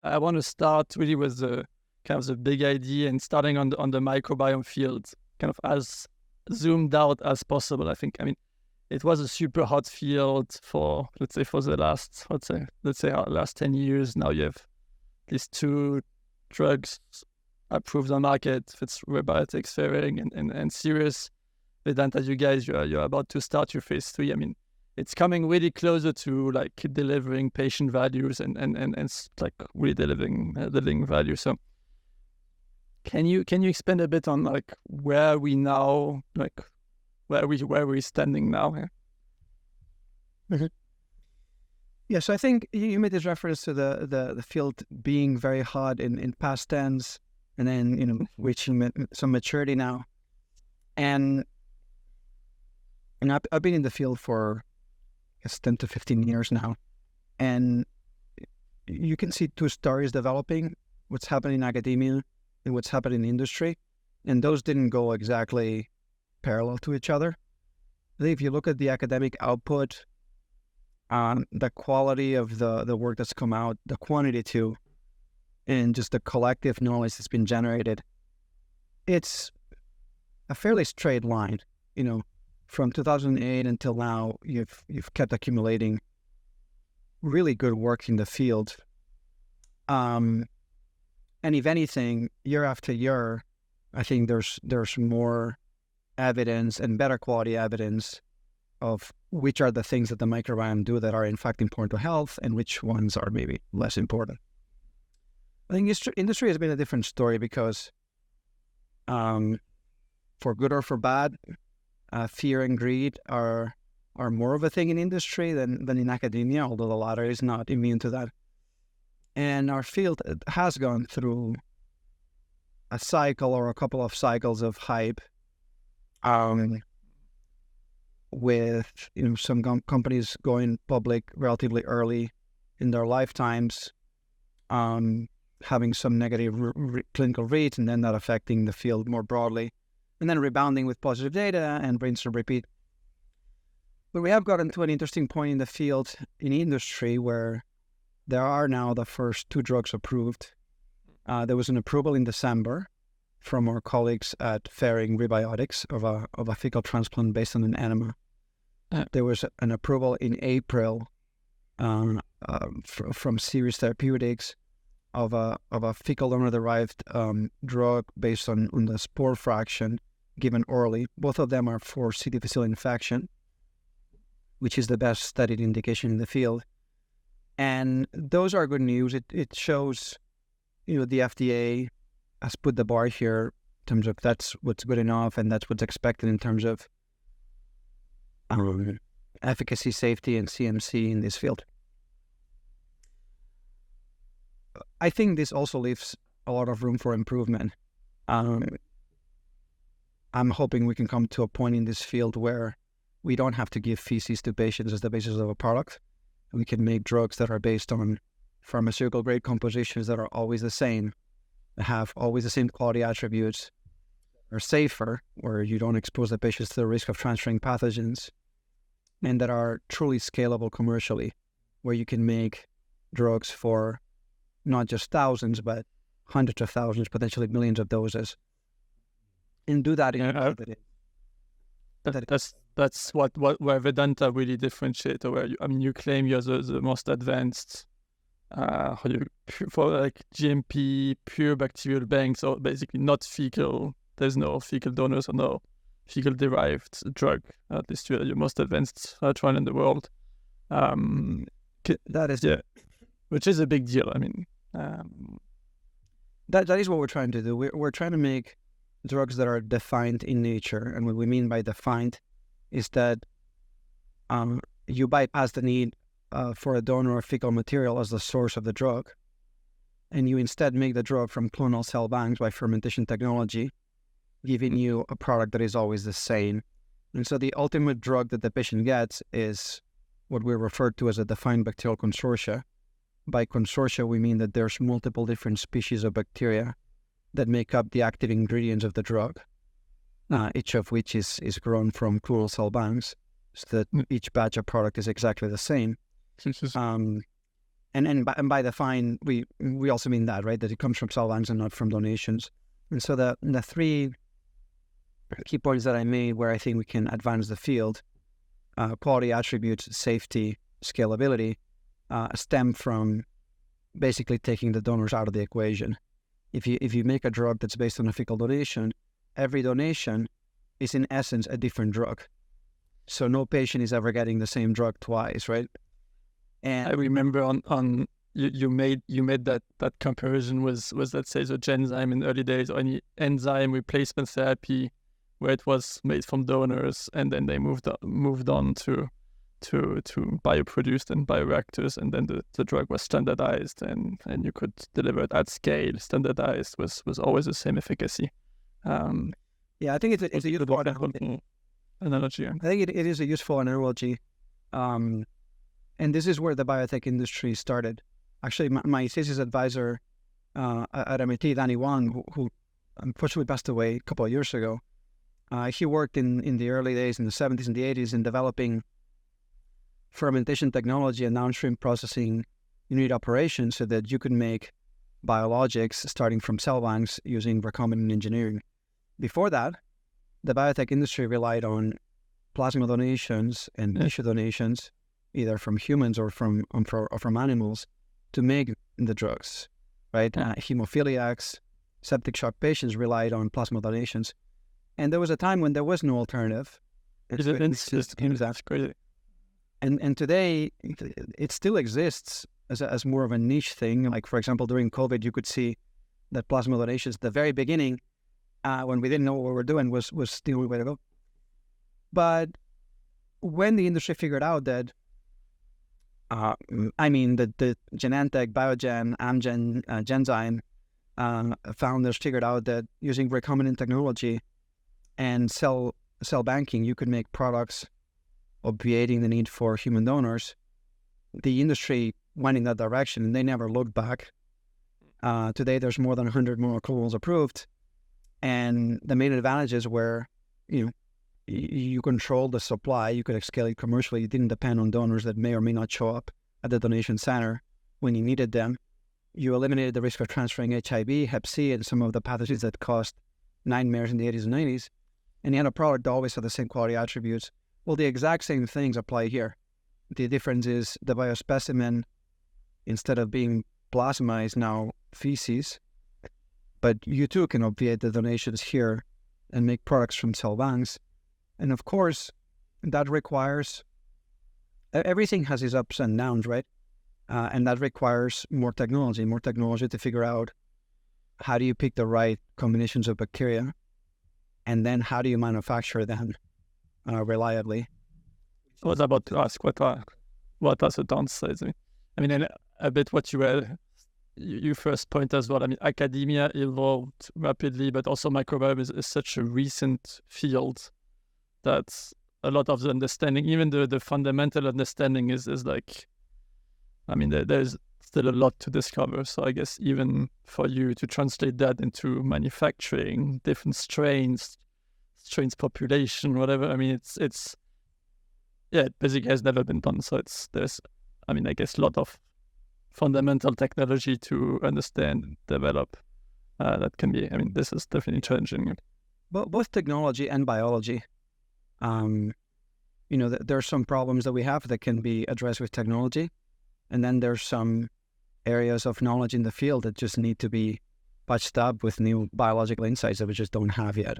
I want to start really with the kind of the big idea and starting on the microbiome field, kind of as zoomed out as possible. I mean, it was a super hot field for, let's say, for the last, last 10 years. Now you have at least 2 drugs approved on market. It's Rebiotics, Ferring, and Sirius. Vedanta, you guys, you're about to start your phase 3. I mean, it's coming really closer to like delivering patient values and like really delivering value. So can you expand a bit on like where we now, like where we're standing now here? Mm-hmm. Yeah, so I think you made this reference to the field being very hot in past tense, and then reaching some maturity now. And I've been in the field for, I guess, 10 to 15 years now, and you can see 2 stories developing: what's happening in academia and what's happening in industry, and those didn't go exactly parallel to each other. I think if you look at the academic output, the quality of the work that's come out, the quantity too, and just the collective knowledge that's been generated, it's a fairly straight line. From 2008 until now, you've kept accumulating really good work in the field. And if anything, year after year, I think there's more evidence and better quality evidence of which are the things that the microbiome do that are in fact important to health and which ones are maybe less important. I think industry has been a different story because, for good or for bad, fear and greed are more of a thing in industry than in academia, although the latter is not immune to that. And our field has gone through a cycle or a couple of cycles of hype, with some companies going public relatively early in their lifetimes, having some negative clinical reads, and then that affecting the field more broadly, and then rebounding with positive data and rinse and repeat. But we have gotten to an interesting point in the field, in industry, where there are now the first 2 drugs approved. There was an approval in December from our colleagues at Ferring Rebiotics of a fecal transplant based on an enema. There was an approval in April from Sirius Therapeutics of a fecal donor-derived drug based on the spore fraction given orally. Both of them are for C. difficile infection, which is the best studied indication in the field. And those are good news. It shows, the FDA has put the bar here in terms of that's what's good enough and that's what's expected in terms of efficacy, safety, and CMC in this field. I think this also leaves a lot of room for improvement. I'm hoping we can come to a point in this field where we don't have to give feces to patients as the basis of a product. We can make drugs that are based on pharmaceutical grade compositions that are always the same, have always the same quality attributes, are safer, where you don't expose the patients to the risk of transferring pathogens, and that are truly scalable commercially, where you can make drugs for not just thousands, but hundreds of thousands, potentially millions of doses, and do that in a way that's where Vedanta really differentiates. Where you claim you're the most advanced for like GMP pure bacterial banks, or basically not fecal. There's no fecal donors or no fecal derived drug. At least you're your most advanced trial in the world. That is, which is a big deal. I mean, that is what we're trying to do. We're trying to make drugs that are defined in nature, and what we mean by defined is that you bypass the need for a donor or fecal material as the source of the drug, and you instead make the drug from clonal cell banks by fermentation technology, giving you a product that is always the same. And so the ultimate drug that the patient gets is what we refer to as a defined bacterial consortia. By consortia, we mean that there's multiple different species of bacteria that make up the active ingredients of the drug, each of which is grown from clonal cell banks, so that each batch of product is exactly the same. And by define, we also mean that, right? That it comes from cell banks and not from donations. And so the three key points that I made where I think we can advance the field, quality attributes, safety, scalability, stem from basically taking the donors out of the equation. If you make a drug that's based on a fecal donation, every donation is in essence a different drug. So no patient is ever getting the same drug twice, right? And I remember on you made that comparison was let's say the Genzyme in the early days, or any enzyme replacement therapy, where it was made from donors and then they moved on to bioproduced and bioreactors, and then the drug was standardized and you could deliver it at scale. Standardized was always the same efficacy. Yeah, I think it's a useful analogy. I think it is a useful analogy. And this is where the biotech industry started. Actually, my thesis advisor at MIT, Danny Wang, who unfortunately passed away a couple of years ago, he worked in the early days, in the 70s and the 80s, in developing fermentation technology and downstream processing unit operations so that you could make biologics starting from cell banks using recombinant engineering. Before that, the biotech industry relied on plasma donations and tissue donations, either from humans or from animals, to make the drugs, right? Hemophiliacs, septic shock patients relied on plasma donations. And there was a time when there was no alternative. That's crazy. And today, it still exists as more of a niche thing. Like, for example, during COVID, you could see that plasma donations at the very beginning, when we didn't know what we were doing, was still the way to go. But when the industry figured out that, the Genentech, Biogen, Amgen, Genzyme founders figured out that using recombinant technology and cell banking, you could make products obviating the need for human donors. The industry went in that direction, and they never looked back. Today, there's more than 100 monoclonals approved, and the main advantages were, you control the supply, you could scale it commercially. You didn't depend on donors that may or may not show up at the donation center when you needed them. You eliminated the risk of transferring HIV, Hep C, and some of the pathogens that caused nightmares in the 80s and 90s. And you had a product that always had the same quality attributes. Well, the exact same things apply here. The difference is the biospecimen, instead of being plasma, is now feces. But you too can obviate the donations here and make products from cell banks. And of course, that requires, everything has its ups and downs, right? And that requires more technology to figure out how do you pick the right combinations of bacteria, and then how do you manufacture them reliably. I was about to ask what are the downsides? I mean, a bit what you first point as well. I mean, academia evolved rapidly, but also microbiome is such a recent field that a lot of the understanding, even the fundamental understanding is like, I mean, there's still a lot to discover. So I guess even for you to translate that into manufacturing, different strains population, whatever, I mean, it basically has never been done. So there's I guess a lot of fundamental technology to understand and develop that can be, this is definitely challenging. Both technology and biology. There are some problems that we have that can be addressed with technology, and then there's some areas of knowledge in the field that just need to be patched up with new biological insights that we just don't have yet.